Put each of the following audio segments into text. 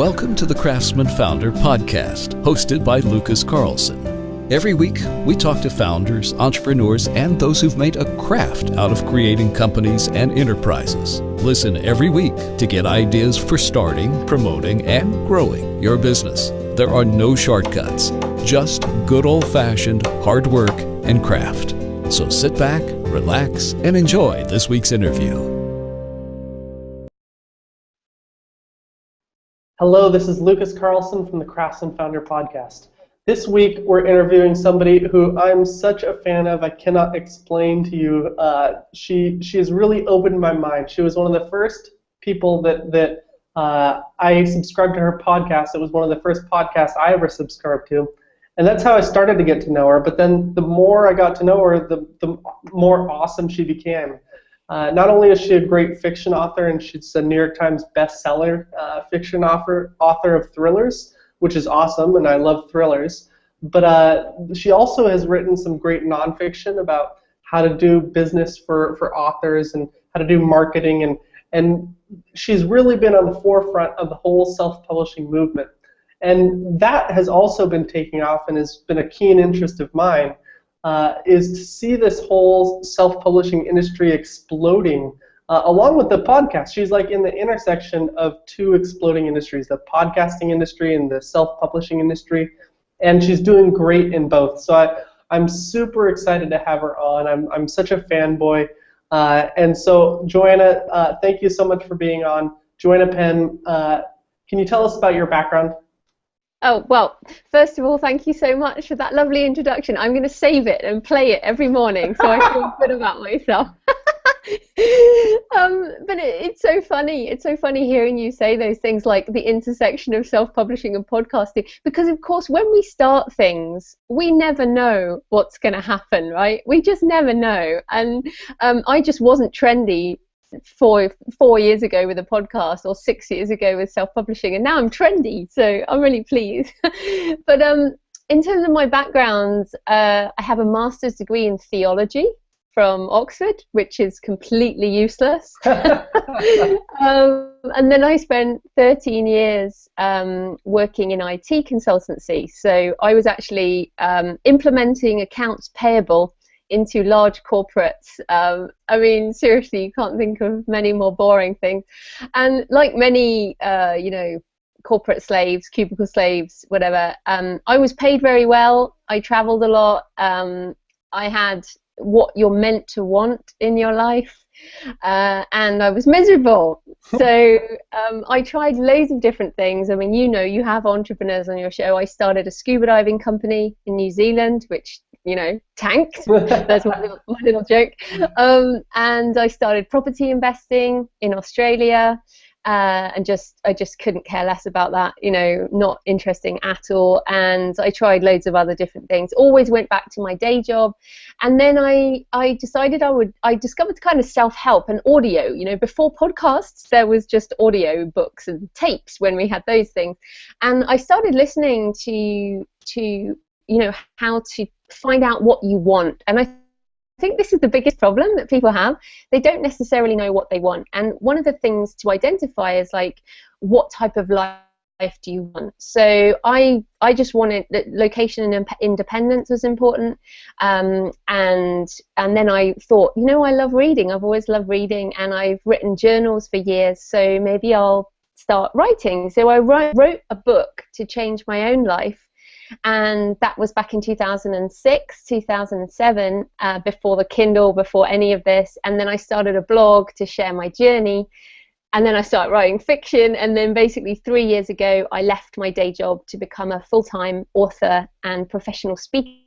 Welcome to the Craftsman Founder Podcast, hosted by Lucas Carlson. Every week, we talk to founders, entrepreneurs, and those who've made a craft out of creating companies and enterprises. Listen every week to get ideas for starting, promoting, and growing your business. There are no shortcuts, just good old-fashioned hard work and craft. So sit back, relax, and enjoy this week's interview. Hello, this is Lucas Carlson from the Craftsman Founder Podcast. This week, we're interviewing somebody who I'm such a fan of, I cannot explain to you. She has really opened my mind. She was one of the first people that I subscribed to her podcast. It was one of the first podcasts I ever subscribed to. And that's how I started to get to know her. But then the more I got to know her, the more awesome she became. Not only is she a great fiction author, and she's a New York Times bestseller fiction author of thrillers, which is awesome, and I love thrillers, but she also has written some great nonfiction about how to do business for authors and how to do marketing, and she's really been on the forefront of the whole self-publishing movement. And that has also been taking off and has been a keen interest of mine. Is to see this whole self-publishing industry exploding along with the podcast. She's like in the intersection of two exploding industries, the podcasting industry and the self-publishing industry, and she's doing great in both. So I'm super excited to have her on. I'm such a fanboy. And so Joanna, thank you so much for being on. Joanna Penn, can you tell us about your background? Oh, well, first of all, thank you so much for that lovely introduction. I'm going to save it and play it every morning so I feel good about myself. But it's so funny. It's so funny hearing you say those things like the intersection of self-publishing and podcasting, because, of course, when we start things, we never know what's going to happen, right? We just never know. And I just wasn't trendy 4 years ago with a podcast, or 6 years ago with self-publishing, and now I'm trendy, so I'm really pleased. But in terms of my background, I have a master's degree in theology from Oxford, which is completely useless. And then I spent 13 years working in IT consultancy. So I was actually implementing accounts payable into large corporates. I mean, seriously, you can't think of many more boring things. And like many, corporate slaves, cubicle slaves, whatever, I was paid very well. I traveled a lot. I had what you're meant to want in your life. And I was miserable. So I tried loads of different things. I mean, you have entrepreneurs on your show. I started a scuba diving company in New Zealand, which tanked. That's my little joke. And I started property investing in Australia, and I just couldn't care less about that. Not interesting at all. And I tried loads of other different things. Always went back to my day job, and then I decided I discovered kind of self-help and audio. Before podcasts, there was just audio books and tapes when we had those things, and I started listening to how to find out what you want. And I think this is the biggest problem that people have. They don't necessarily know what they want. And one of the things to identify is like, what type of life do you want? So I just wanted that location and independence was important. And then I thought, I love reading. I've always loved reading, and I've written journals for years. So maybe I'll start writing. So I wrote a book to change my own life. And that was back in 2006, 2007, before the Kindle, before any of this. And then I started a blog to share my journey. And then I started writing fiction. And then basically 3 years ago, I left my day job to become a full-time author and professional speaker.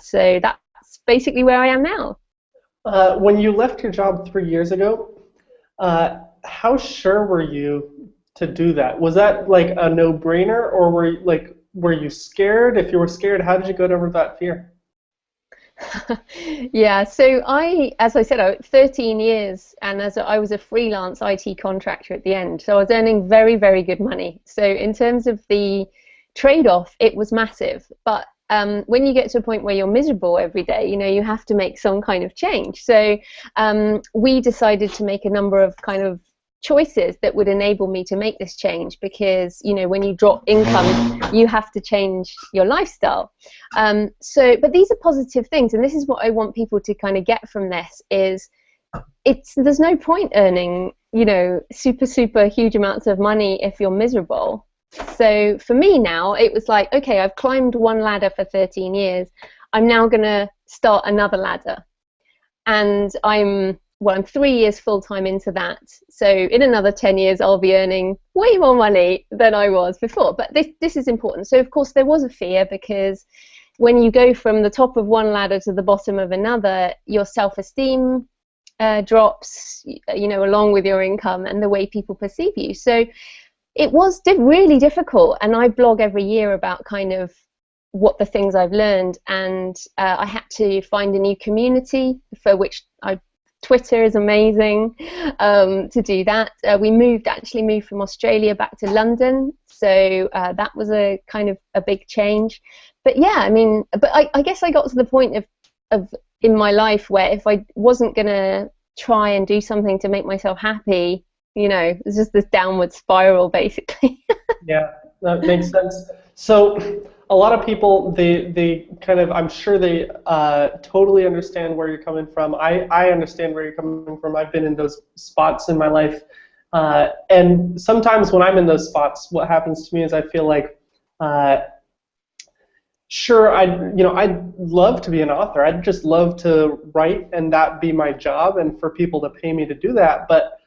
So that's basically where I am now. When you left your job 3 years ago, how sure were you to do that? Was that like a no-brainer, or were you scared? If you were scared, how did you get over that fear? Yeah, so as I said, 13 years, and I was a freelance IT contractor at the end, so I was earning very, very good money. So in terms of the trade-off, it was massive. But when you get to a point where you're miserable every day, you have to make some kind of change. So we decided to make a number of kind of choices that would enable me to make this change, because when you drop income, you have to change your lifestyle. But these are positive things, and this is what I want people to kind of get from this is there's no point earning super huge amounts of money if you're miserable. So for me now, it was like, okay, I've climbed one ladder for 13 years. I'm now going to start another ladder. And I'm 3 years full-time into that. So in another 10 years, I'll be earning way more money than I was before. But this is important. So, of course, there was a fear, because when you go from the top of one ladder to the bottom of another, your self-esteem drops, along with your income and the way people perceive you. So it was really difficult. And I blog every year about kind of what the things I've learned. And I had to find a new community, for which Twitter is amazing to do that. We moved from Australia back to London, so that was a kind of a big change. But yeah, I guess I got to the point of in my life where if I wasn't gonna try and do something to make myself happy, it's just this downward spiral, basically. Yeah, that makes sense. So a lot of people, they kind of, I'm sure they totally understand where you're coming from. I understand where you're coming from. I've been in those spots in my life. And sometimes when I'm in those spots, what happens to me is I feel like, sure, I'd love to be an author. I'd just love to write and that be my job and for people to pay me to do that. But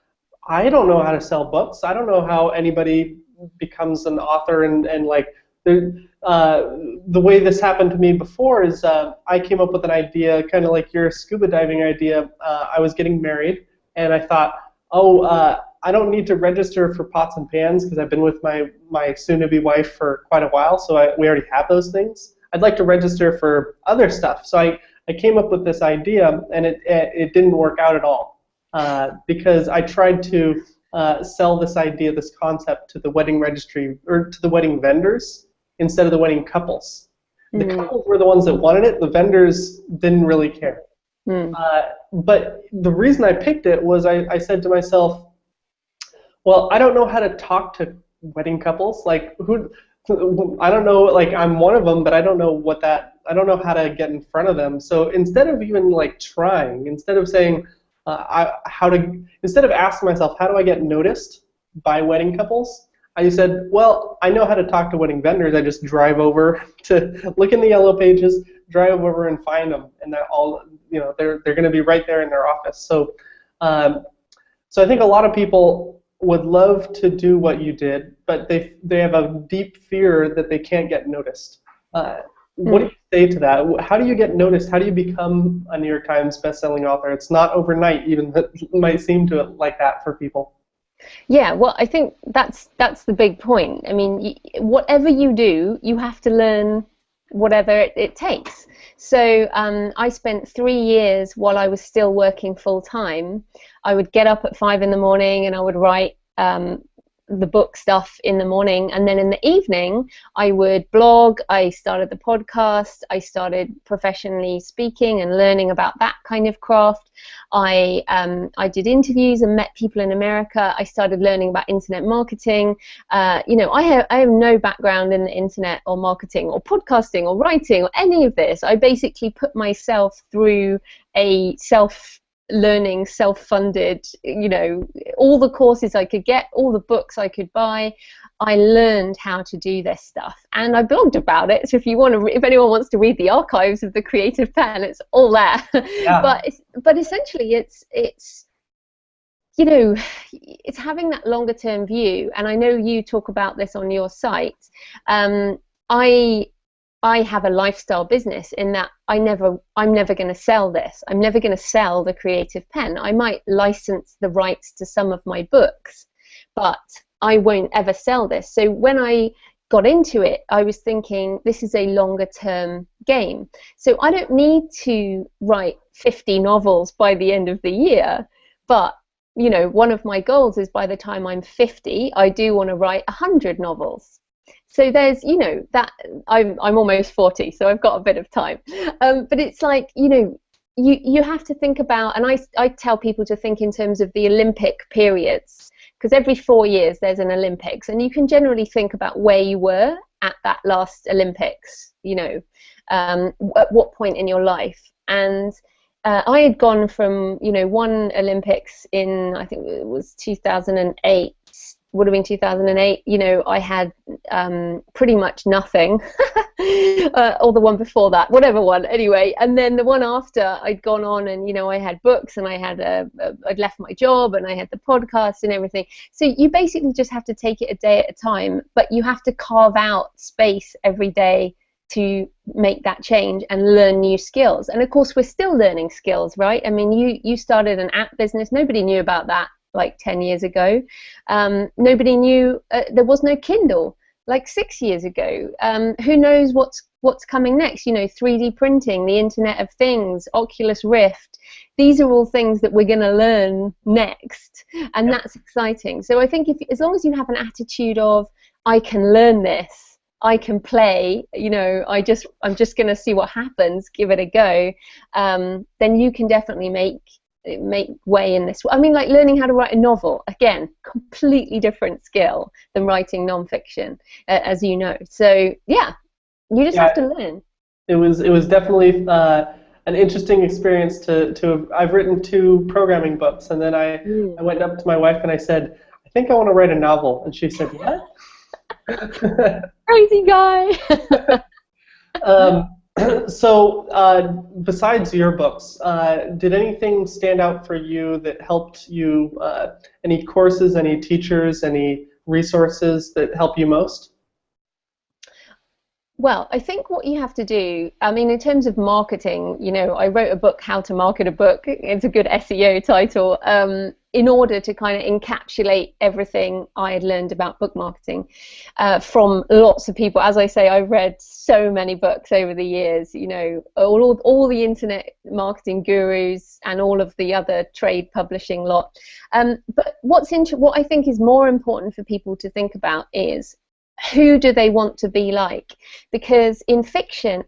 I don't know how to sell books. I don't know how anybody becomes an author and like, the way this happened to me before is I came up with an idea, kind of like your scuba diving idea. I was getting married, and I thought, I don't need to register for pots and pans because I've been with my soon-to-be wife for quite a while, so we already have those things. I'd like to register for other stuff. So I came up with this idea, and it didn't work out at all because I tried to sell this idea, this concept to the wedding registry or to the wedding vendors instead of the wedding couples. The couples were the ones that wanted it. The vendors didn't really care. But the reason I picked it was I said to myself, well, I don't know how to talk to wedding couples. Like, I don't know, like, I'm one of them, but I don't know I don't know how to get in front of them. So instead of even like trying, instead of saying, instead of asking myself, how do I get noticed by wedding couples? I said, well, I know how to talk to wedding vendors. I just drive over to look in the yellow pages, drive over and find them, and that all, they're going to be right there in their office. So, so I think a lot of people would love to do what you did, but they have a deep fear that they can't get noticed. What do you say to that? How do you get noticed? How do you become a New York Times best-selling author? It's not overnight, even though it might seem to like that for people. Yeah, well, I think that's the big point. I mean, whatever you do, you have to learn whatever it takes. So I spent 3 years while I was still working full-time. I would get up at 5 in the morning and I would write the book stuff in the morning, and then in the evening I would blog. I started the podcast. I started professionally speaking and learning about that kind of craft. I did interviews and met people in America. I started learning about internet marketing. I have no background in the internet or marketing or podcasting or writing or any of this. I basically put myself through a self-learning, self-funded, all the courses I could get, all the books I could buy. I learned how to do this stuff, and I blogged about it. So if anyone wants to read the archives of the Creative Pen, it's all there. Yeah. But essentially, it's having that longer term view. And I know you talk about this on your site. I have a lifestyle business in that I'm never going to sell this. I'm never going to sell the Creative Pen. I might license the rights to some of my books, but I won't ever sell this. So when I got into it, I was thinking this is a longer term game. So I don't need to write 50 novels by the end of the year, but one of my goals is by the time I'm 50, I do want to write 100 novels. So there's, that I'm almost 40, so I've got a bit of time. But it's like, you have to think about, and I tell people to think in terms of the Olympic periods. because every 4 years there's an Olympics, and you can generally think about where you were at that last Olympics, you know, at what point in your life. And I had gone from, you know, one Olympics in, I think it was 2008, would have been 2008, you know, I had pretty much nothing, or the one before that, whatever one, anyway. And then the one after, I'd gone on and, you know, I had books, and I had I'd left my job, and I had the podcast and everything. So you basically just have to take it a day at a time, but you have to carve out space every day to make that change and learn new skills. And of course, we're still learning skills, right? I mean, you started an app business. Nobody knew about that like 10 years ago. Nobody knew, there was no Kindle like 6 years ago. Who knows what's coming next? You know, 3D printing, the Internet of Things, Oculus Rift. These are all things that we're going to learn next, and that's exciting. So I think as long as you have an attitude of, I can learn this, I can play, you know, I'm just going to see what happens, give it a go, then you can definitely make way in this. I mean, like learning how to write a novel, again, completely different skill than writing nonfiction, as you know. So yeah, you just have to learn. It was definitely an interesting experience to I've written 2 programming books, and then I went up to my wife and I said, I think I want to write a novel, and she said, what? Crazy guy. So besides your books, did anything stand out for you that helped you? Any courses, any teachers, any resources that help you most? Well, I think what you have to do, I mean, in terms of marketing, you know, I wrote a book, How to Market a Book. It's a good SEO title, in order to kind of encapsulate everything I had learned about book marketing from lots of people. As I say, I've read so many books over the years, you know, all the internet marketing gurus and all of the other trade publishing lot. But what I think is more important for people to think about is, who do they want to be like? Because in fiction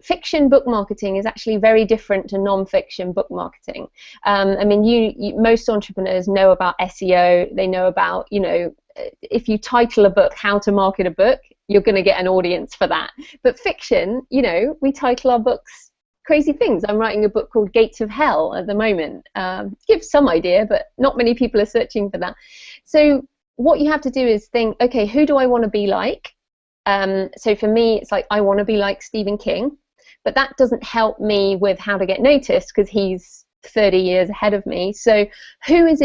book marketing is actually very different to non-fiction book marketing. I mean, most entrepreneurs know about SEO. They know about, you know, if you title a book How to Market a Book, you're going to get an audience for that. But fiction, you know, we title our books crazy things. I'm writing a book called Gates of Hell at the moment. Gives some idea, but not many people are searching for that. So what you have to do is think, okay, who do I want to be like? So for me, it's like, I want to be like Stephen King, but that doesn't help me with how to get noticed, because he's 30 years ahead of me. So who's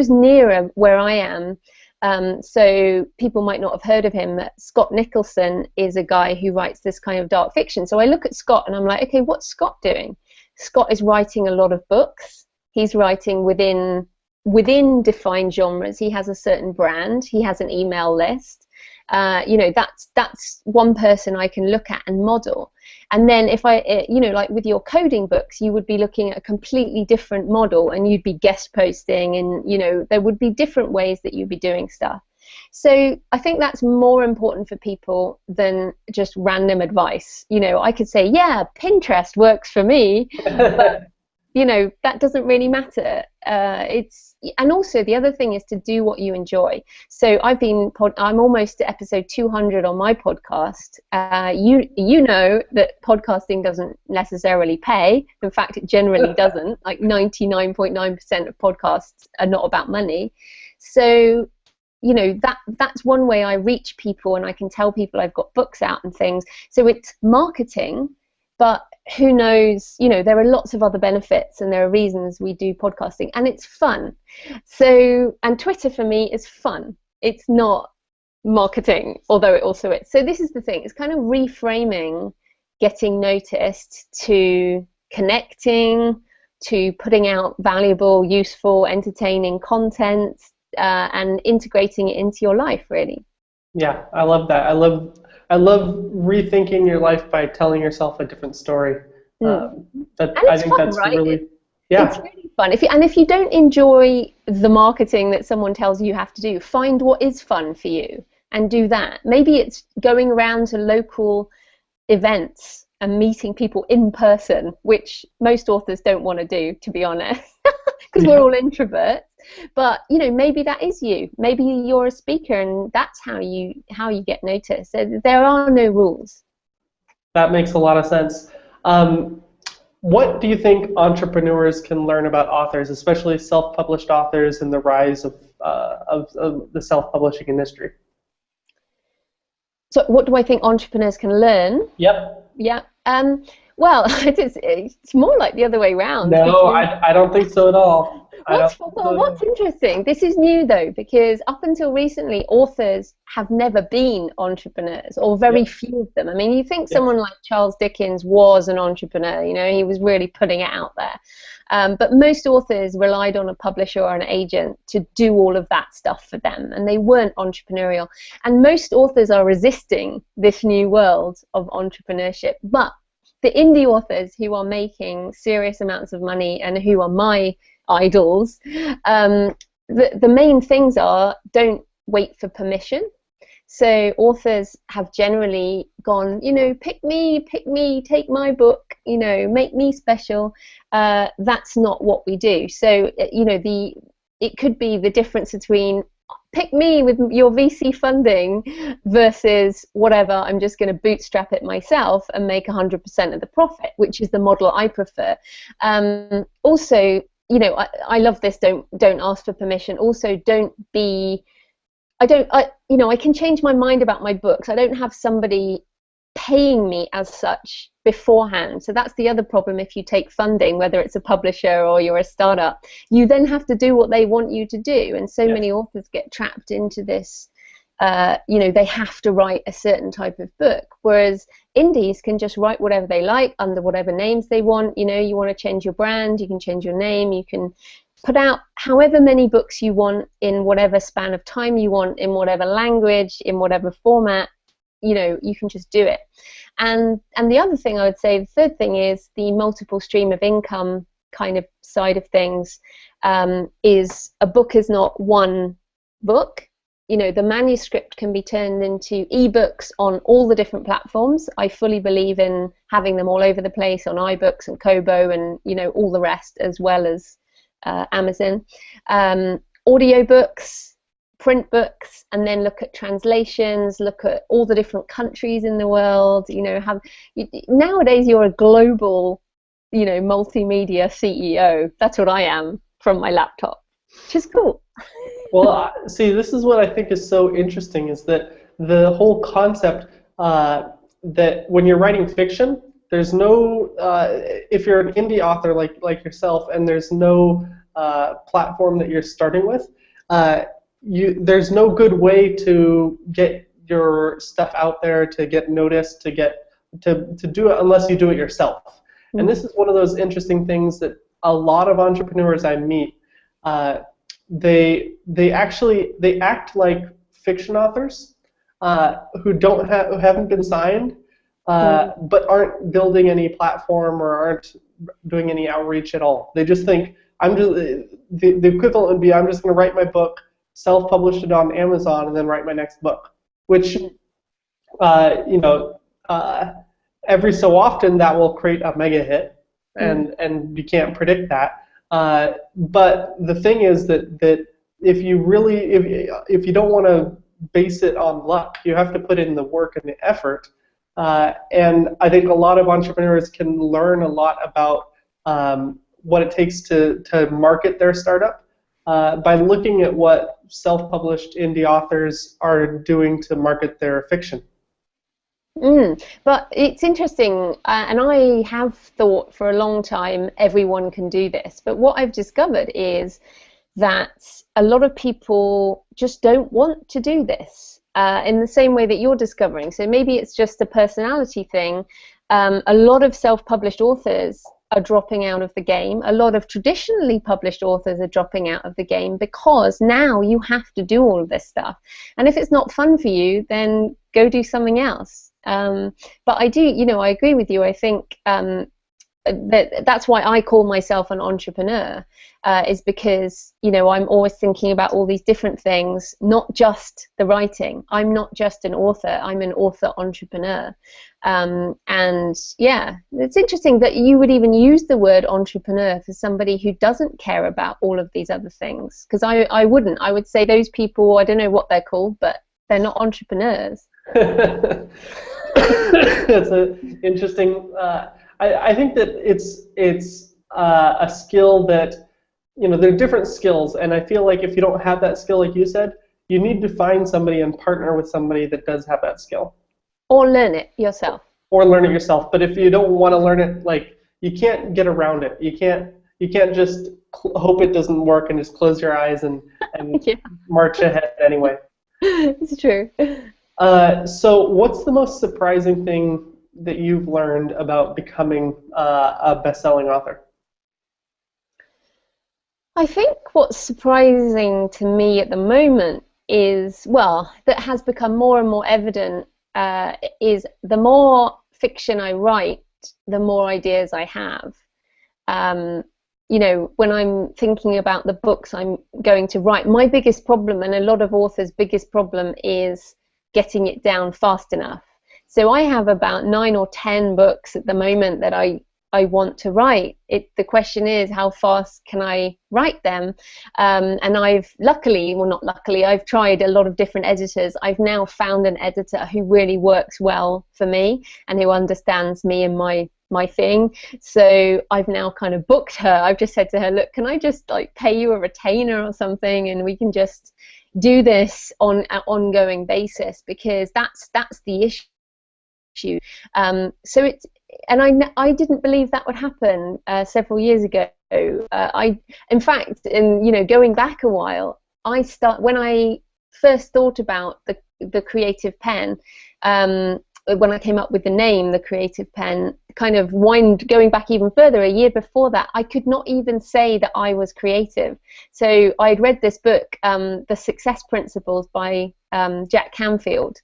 nearer where I am? So people might not have heard of him. Scott Nicholson is a guy who writes this kind of dark fiction. So I look at Scott and I'm like, okay, what's Scott doing? Scott is writing a lot of books. He's writing within defined genres. He has a certain brand. He has an email list. You know, that's one person I can look at and model. And then if I, you know, like with your coding books, you would be looking at a completely different model, and you'd be guest posting, and, you know, there would be different ways that you'd be doing stuff. So I think that's more important for people than just random advice. You know, I could say, yeah, Pinterest works for me, but you know, that doesn't really matter. And also the other thing is to do what you enjoy. So I'm almost to episode 200 on my podcast. You know that podcasting doesn't necessarily pay. In fact, it generally doesn't. Like 99.9% of podcasts are not about money. So, you know, that's one way I reach people, and I can tell people I've got books out and things. So it's marketing, but who knows, you know, there are lots of other benefits, and there are reasons we do podcasting, and it's fun. So, and Twitter for me is fun. It's not marketing, although it also is. So this is the thing, it's kind of reframing getting noticed to connecting, to putting out valuable, useful, entertaining content, and integrating it into your life, really. Yeah, I love that. I love rethinking your life by telling yourself a different story. I think fun, that's right? Really, yeah. It's really fun. If you don't enjoy the marketing that someone tells you have to do, find what is fun for you and do that. Maybe it's going around to local events and meeting people in person, which most authors don't want to do, to be honest, because we're all introverts. but you know, maybe that is you. Maybe you're a speaker, and that's how you get noticed. So there are no rules. That makes a lot of sense. What do you think entrepreneurs can learn about authors, especially self-published authors, and the rise of the self-publishing industry? So what do I think entrepreneurs can learn? Yep. Yeah. Well, it's more like the other way around. No, I don't think so at all. What's interesting, this is new though, because up until recently, authors have never been entrepreneurs, or very few of them. I mean, you think someone like Charles Dickens was an entrepreneur, you know, he was really putting it out there. But most authors relied on a publisher or an agent to do all of that stuff for them, and they weren't entrepreneurial. And most authors are resisting this new world of entrepreneurship. But the indie authors who are making serious amounts of money and who are my idols, the main things are, don't wait for permission. So authors have generally gone, you know, pick me, take my book, you know, make me special. That's not what we do. So, you know, it could be the difference between pick me with your VC funding versus whatever, I'm just going to bootstrap it myself and make 100% of the profit, which is the model I prefer. Also, you know, I love this. Don't ask for permission. Also, don't be. You know, I can change my mind about my books. I don't have somebody paying me as such beforehand. So that's the other problem. If you take funding, whether it's a publisher or you're a startup, you then have to do what they want you to do. And so many authors get trapped into this. You know, they have to write a certain type of book, whereas indies can just write whatever they like under whatever names they want. You know, you want to change your brand, you can change your name, you can put out however many books you want in whatever span of time you want, in whatever language, in whatever format. You know, you can just do it. And the other thing I would say, the third thing, is the multiple stream of income kind of side of things. Is a book is not one book. You know, the manuscript can be turned into ebooks on all the different platforms. I fully believe in having them all over the place on iBooks and Kobo and, you know, all the rest, as well as Amazon. Audiobooks, print books, and then look at translations, look at all the different countries in the world. You know, nowadays you're a global, you know, multimedia CEO. That's what I am from my laptop, which is cool. Well, see, this is what I think is so interesting, is that the whole concept that when you're writing fiction, there's no, if you're an indie author like yourself, and there's no platform that you're starting with, there's no good way to get your stuff out there, to get noticed, to do it unless you do it yourself. Mm-hmm. And this is one of those interesting things that a lot of entrepreneurs I meet, they act like fiction authors who haven't been signed, but aren't building any platform or aren't doing any outreach at all. They just think the equivalent would be, I'm just going to write my book, self-publish it on Amazon, and then write my next book. Which, you know, every so often that will create a mega hit, and you can't predict that. But the thing is that if you don't want to base it on luck, you have to put in the work and the effort. And I think a lot of entrepreneurs can learn a lot about what it takes to market their startup by looking at what self-published indie authors are doing to market their fiction. But it's interesting, and I have thought for a long time everyone can do this, but what I've discovered is that a lot of people just don't want to do this in the same way that you're discovering. So maybe it's just a personality thing. A lot of self-published authors are dropping out of the game. A lot of traditionally published authors are dropping out of the game because now you have to do all of this stuff. And if it's not fun for you, then go do something else. But I do, you know, I agree with you. I think that's why I call myself an entrepreneur, is because, you know, I'm always thinking about all these different things, not just the writing. I'm not just an author, I'm an author entrepreneur. And yeah, it's interesting that you would even use the word entrepreneur for somebody who doesn't care about all of these other things, because I wouldn't. I would say those people, I don't know what they're called, but they're not entrepreneurs. That's an interesting. I think that it's a skill that, you know, there are different skills, and I feel like if you don't have that skill, like you said, you need to find somebody and partner with somebody that does have that skill. Or learn it yourself. Or learn it yourself. But if you don't want to learn it, like, you can't get around it. You can't just hope it doesn't work and just close your eyes and Yeah. march ahead anyway. It's true. So what's the most surprising thing that you've learned about becoming a best-selling author? I think what's surprising to me at the moment is, well, that has become more and more evident, is the more fiction I write, the more ideas I have. You know, when I'm thinking about the books I'm going to write, my biggest problem, and a lot of authors' biggest problem, is getting it down fast enough. So I have about 9 or 10 books at the moment that I want to write. The question is, how fast can I write them? And I've luckily, well, not luckily, I've tried a lot of different editors. I've now found an editor who really works well for me and who understands me and my thing. So I've now kind of booked her. I've just said to her, look, can I just like pay you a retainer or something, and we can just do this on an ongoing basis, because that's the issue. So it's, and I didn't believe that would happen several years ago. In fact, you know, going back a while, when I first thought about the creative pen, when I came up with the name, the creative pen, kind of going back even further, a year before that, I could not even say that I was creative. So I'd read this book, The Success Principles by Jack Canfield,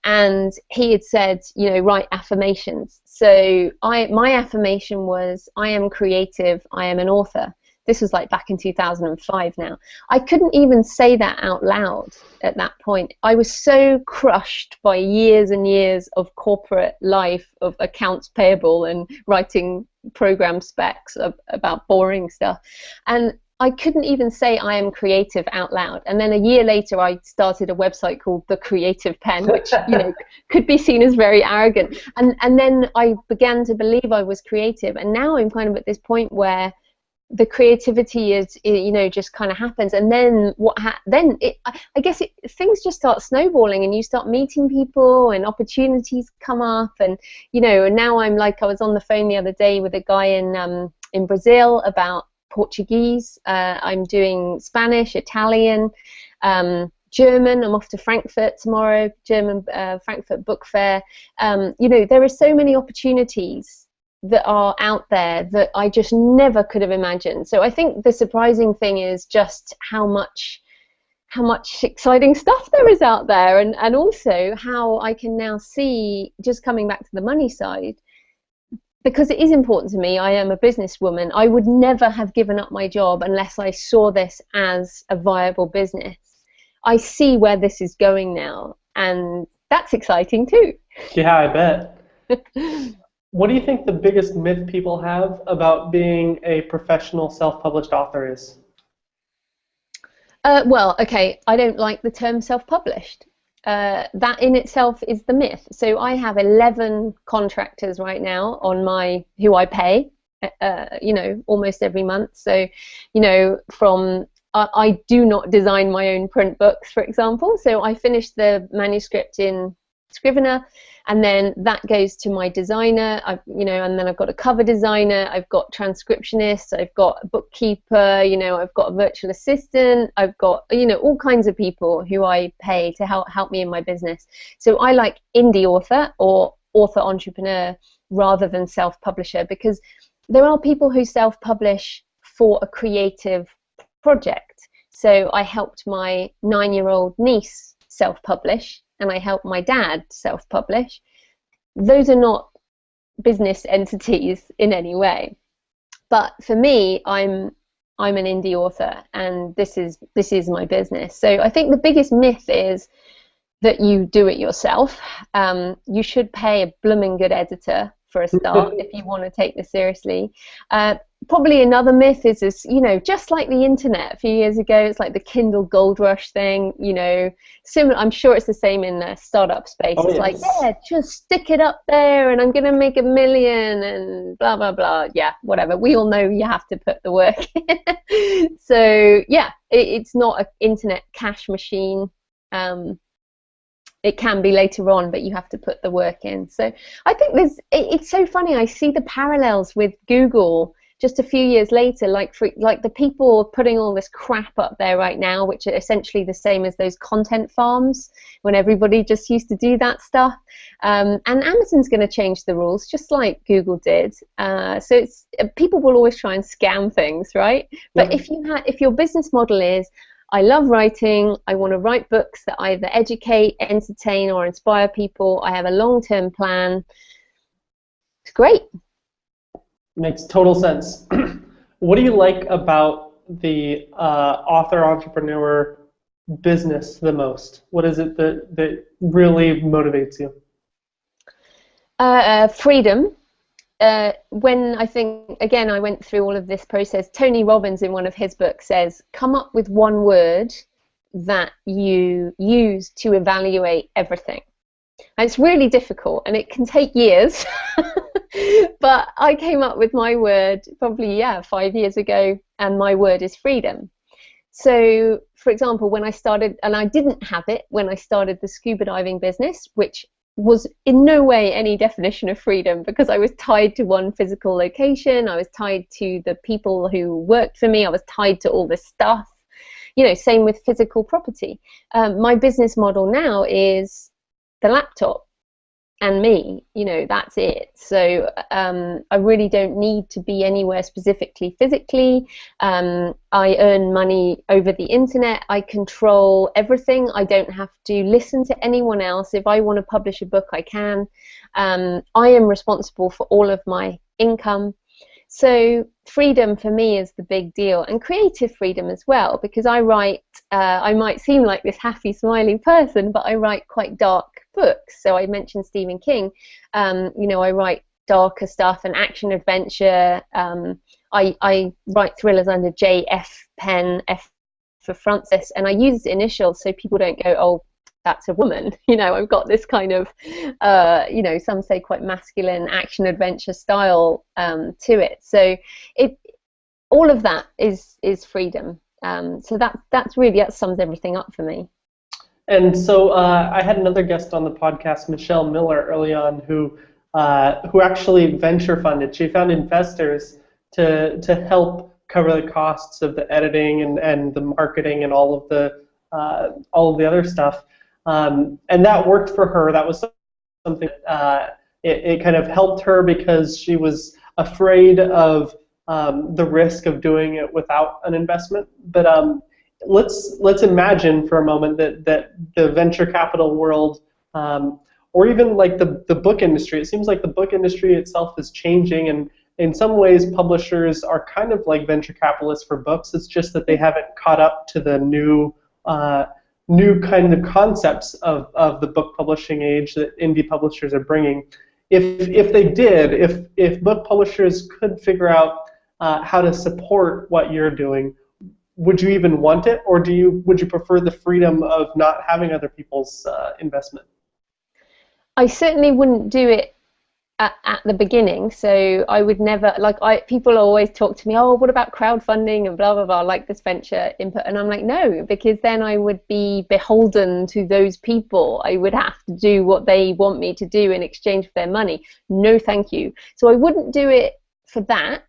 and he had said, you know, write affirmations. So my affirmation was, I am creative, I am an author. This was like back in 2005 now. I couldn't even say that out loud at that point. I was so crushed by years and years of corporate life, of accounts payable and writing program specs about boring stuff. And I couldn't even say I am creative out loud. And then a year later, I started a website called The Creative Pen, which, you know, could be seen as very arrogant. And then I began to believe I was creative. And now I'm kind of at this point where the creativity is, you know, just kind of happens. And then I guess things just start snowballing, and you start meeting people and opportunities come up. And, you know, and now I'm like, I was on the phone the other day with a guy in Brazil about Portuguese. I'm doing Spanish, Italian, German. I'm off to Frankfurt tomorrow, German Frankfurt Book Fair. You know, there are so many opportunities that are out there that I just never could have imagined. So I think the surprising thing is just how much exciting stuff there is out there, and also how I can now see, just coming back to the money side, because it is important to me. I am a businesswoman. I would never have given up my job unless I saw this as a viable business. I see where this is going now, and that's exciting too. Yeah, I bet. What do you think the biggest myth people have about being a professional self-published author is? Well, okay, I don't like the term self-published. That in itself is the myth. So I have 11 contractors right now on who I pay, you know, almost every month. So, you know, I do not design my own print books, for example. So I finish the manuscript in Scrivener, and then that goes to my designer. You know, and then I've got a cover designer, I've got transcriptionists, I've got a bookkeeper, you know, I've got a virtual assistant, I've got, you know, all kinds of people who I pay to help me in my business. So I like indie author or author entrepreneur rather than self-publisher, because there are people who self-publish for a creative project. So I helped my 9-year-old niece self-publish, and I helped my dad self-publish. Those are not business entities in any way. But for me, I'm an indie author, and this is my business. So I think the biggest myth is that you do it yourself. You should pay a blooming good editor for a start if you want to take this seriously. Probably another myth is this, just like the internet a few years ago, it's like the Kindle Gold Rush thing, similar. I'm sure it's the same in the startup space. Oh, it's like, yeah, just stick it up there and I'm going to make $1 million and blah, blah, blah. Yeah, whatever. We all know you have to put the work in. So yeah, it's not an internet cash machine. It can be later on, but you have to put the work in. So I think it's so funny. I see the parallels with Google just a few years later, like the people putting all this crap up there right now, which are essentially the same as those content farms when everybody just used to do that stuff. And Amazon's going to change the rules, just like Google did. So people will always try and scam things, right? But if your business model is, I love writing, I want to write books that either educate, entertain, or inspire people, I have a long-term plan, it's great. Makes total sense. What do you like about the author-entrepreneur business the most? What is it that really motivates you? Freedom. When I think, again, I went through all of this process, Tony Robbins in one of his books says, come up with one word that you use to evaluate everything. And it's really difficult and it can take years, but I came up with my word probably, 5 years ago, and my word is freedom. So, for example, when I started, and I didn't have it when I started the scuba diving business, which was in no way any definition of freedom, because I was tied to one physical location, I was tied to the people who worked for me, I was tied to all this stuff, same with physical property. My business model now is the laptop and me, that's it. So I really don't need to be anywhere specifically physically. I earn money over the internet. I control everything. I don't have to listen to anyone else. If I want to publish a book, I can. I am responsible for all of my income. So freedom for me is the big deal, and creative freedom as well, because I write, I might seem like this happy, smiley person, but I write quite dark books. So I mentioned Stephen King. I write darker stuff and action adventure. I write thrillers under J.F. Penn, F for Francis, and I use initials so people don't go, oh, that's a woman. I've got this kind of, some say quite masculine action adventure style to it. So all of that is freedom. So that sums everything up for me. And so I had another guest on the podcast, Michelle Miller, early on, who actually venture funded. She found investors to help cover the costs of the editing and the marketing and all of the other stuff. And that worked for her. That was something it kind of helped her because she was afraid of the risk of doing it without an investment. But let's imagine for a moment that the venture capital world, or even like the book industry, it seems like the book industry itself is changing, and in some ways publishers are kind of like venture capitalists for books. It's just that they haven't caught up to the new kind of concepts of the book publishing age that indie publishers are bringing. If they did, if book publishers could figure out how to support what you're doing, would you even want it, or would you prefer the freedom of not having other people's investment? I certainly wouldn't do it at the beginning. So I would never, people always talk to me, oh, what about crowdfunding and blah, blah, blah, like this venture input. And I'm like, no, because then I would be beholden to those people. I would have to do what they want me to do in exchange for their money. No, thank you. So I wouldn't do it for that.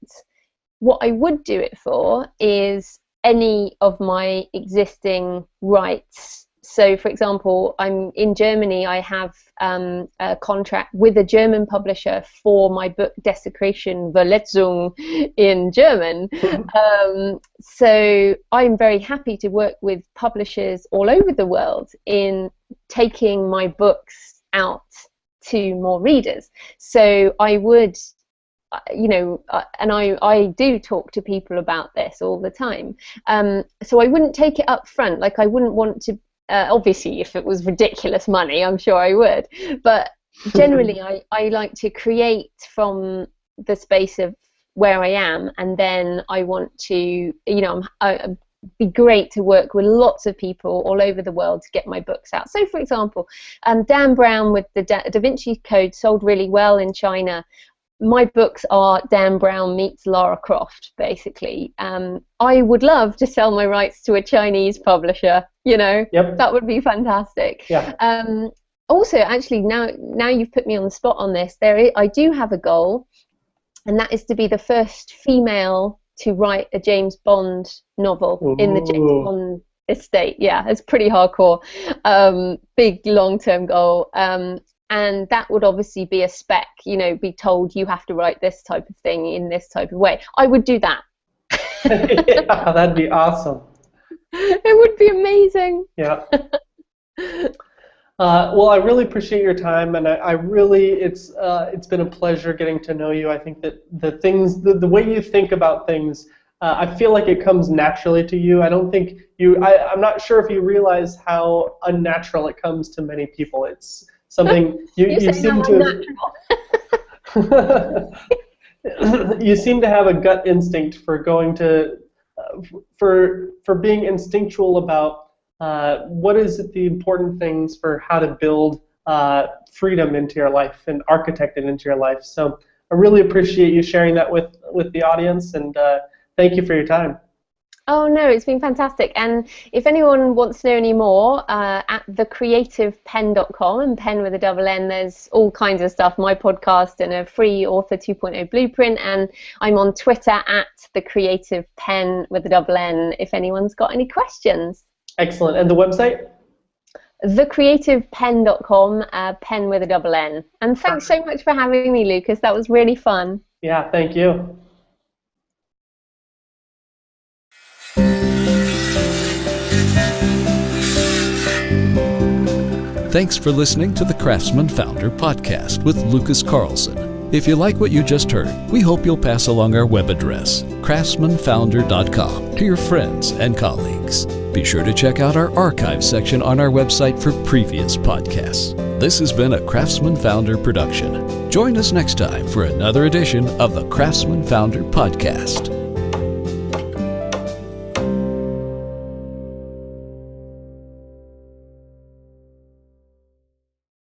What I would do it for is any of my existing rights. So, for example, I'm in Germany. I have a contract with a German publisher for my book Desecration Verletzung in German. So I'm very happy to work with publishers all over the world in taking my books out to more readers. So I would, and I do talk to people about this all the time. So I wouldn't take it up front. Like, I wouldn't want to, obviously if it was ridiculous money, I'm sure I would, but generally I like to create from the space of where I am, and then I want to, it'd be great to work with lots of people all over the world to get my books out. So for example, Dan Brown with the Da Vinci Code sold really well in China. My books are Dan Brown meets Lara Croft, basically. I would love to sell my rights to a Chinese publisher, Yep. That would be fantastic. Yeah. Also, actually, now you've put me on the spot on this, I do have a goal, and that is to be the first female to write a James Bond novel in the James Bond estate. Yeah, it's pretty hardcore. Big long-term goal. And that would obviously be a spec, be told you have to write this type of thing in this type of way. I would do that. Yeah, that'd be awesome. It would be amazing. Yeah. Well, I really appreciate your time, and I really, it's been a pleasure getting to know you. I think that the way you think about things, I feel like it comes naturally to you. I don't think I'm not sure if you realize how unnatural it comes to many people. It's something you seem to you seem to have a gut instinct for going to for being instinctual about what is the important things for how to build freedom into your life and architect it into your life. So I really appreciate you sharing that with the audience, and thank you for your time. Oh no, it's been fantastic. And if anyone wants to know any more, at thecreativepenn.com, and Penn with a double N, there's all kinds of stuff, my podcast and a free Author 2.0 blueprint, and I'm on Twitter at thecreativepenn with a double N if anyone's got any questions. Excellent. And the website? Thecreativepenn.com, Penn with a double N. And thanks so much for having me, Lucas. That was really fun. Yeah, thank you. Thanks for listening to the Craftsman Founder podcast with Lucas Carlson. If you like what you just heard, we hope you'll pass along our web address, craftsmanfounder.com, to your friends and colleagues. Be sure to check out our archive section on our website for previous podcasts. This has been a Craftsman Founder production. Join us next time for another edition of the Craftsman Founder podcast.